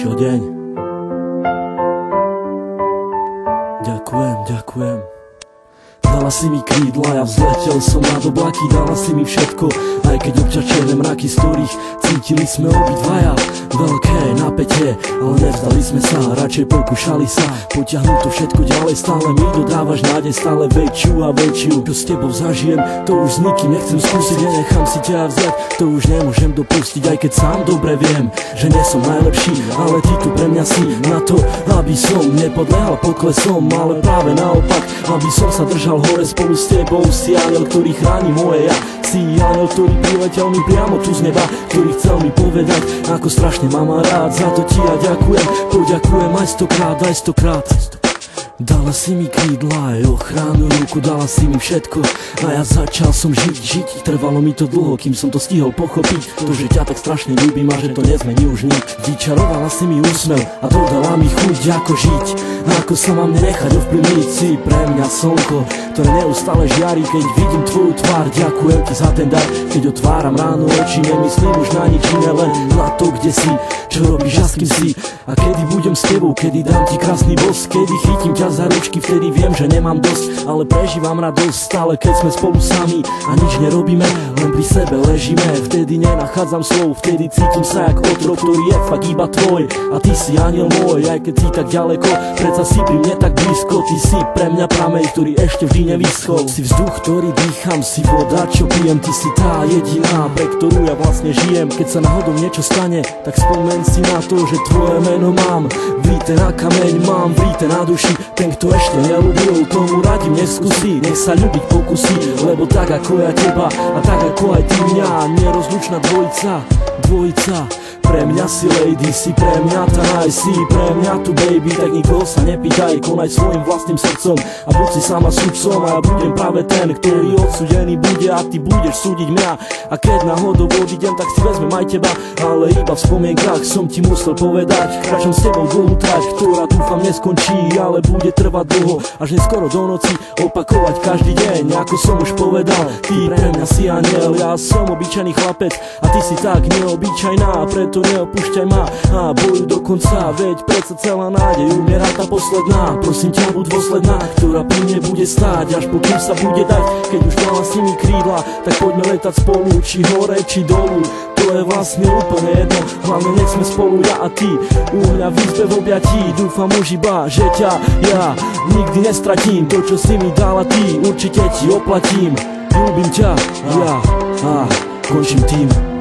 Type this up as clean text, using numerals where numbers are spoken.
ďalšieho deň. Ďakujem. Dala si mi krídla, ja vzletel som nad oblaky. Dala si mi všetko, aj keď občas černé mraky, z ktorých cítili sme obidvaja veľké napätie, ale nevzdali sme sa, radšej pokúšali sa potiahnuť to všetko ďalej. Stále mi dodávaš nádej, stále väčšiu a väčšiu. Čo s tebou zažijem, to už s nikým nechcem skúsiť. Nenechám si ťa vziať, to už nemôžem dopustiť. Aj keď sám dobre viem, že nie som najlepší, ale ty tu pre mňa si na to, aby som nepodlehal poklesom, ale práve naopak, aby som sa držal hore spolu s tebou. Si aniel, ktorý chráni moje ja. Si aniel, ktorý priletel mi priamo tu z neba, ktorý chcel mi povedať, ako strašne mám rád. Za to ti ja ďakujem, poďakujem aj stokrát. Dala si mi krídla aj ochranu ruku, dala si mi všetko a ja začal som žiť. Trvalo mi to dlho, kým som to stihol pochopiť, to, že ťa tak strašne ľúbim a že to nezmení už nik. Vyčarovala si mi úsmev a dodala mi chuť, ako žiť, ako sa mám nenechať ovplyvniť. Si pre mňa slnko, ktoré neustále žiari, keď vidím tvoju tvár. Ďakujem ti za ten dar, keď otváram ráno oči, nemyslím už na nič iné, len na to, kde si, čo robíš a s kým si. A kedy budem s tebou, kedy dám ti krásny bosk, kedy chytím ťa za ručky, vtedy viem, že nemám dosť, ale prežívam radosť stále, keď sme spolu sami a nič nerobíme, len pri sebe ležíme. Vtedy nenachádzam slov, vtedy cítim sa jak otrok, ktorý je fakt iba tvoj. A ty si aniel môj, aj keď si tak ďaleko, predsa si pri mne tak blízko. Ty si pre mňa prameň, ktorý ešte vždy nevyschol. Si vzduch, ktorý dýcham, si voda, čo pijem. Ty si tá jediná, pre ktorú ja vlastne žijem. Keď sa náhodou niečo stane, tak spomeň si na to, že tvoje meno mám vrité na kameň, mám vrité na duši. Ten, kto ešte neľúbil, tomu radím neskúsi, nech sa ľúbiť pokusí, lebo tak ako ja teba a tak ako aj ty mňa, nerozlučná dvojica. Pre mňa si lady, si pre mňa tá naj, si pre mňa tu baby, tak nikoho sa nepýtaj, konaj svojim vlastným srdcom a buď si sama sudcom a ja budem práve ten, ktorý odsúdený bude a ty budeš súdiť mňa. A keď náhodou odídem, tak si vezmem aj teba, ale iba v spomienkach som ti musel povedať, kráčam s tebou dlhú trať, ktorá dúfam neskončí, ale bude trvať dlho, až neskoro do noci, opakovať každý deň, ako som už povedal. Ty pre mňa si aniel, ja som obyčajný chlapec a ty si tak neobyčajná, preto neopúšťaj ma a bojuj do konca, veď predsa celá nádej umiera tá posledná. Prosím ťa, buď dôsledná, ktorá pri mne bude stáť, až pokým sa bude dať. Keď už dala si mi krídla, tak poďme letať spolu, či hore, či dolu, to je vlastne úplne jedno, hlavne nech sme spolu ja a ty, u mňa v izbe v objatí. Dúfam už iba, že ťa ja nikdy nestratím, to čo si mi dala ty, určite ti oplatím. Ľúbim ťa, ja a končím tým.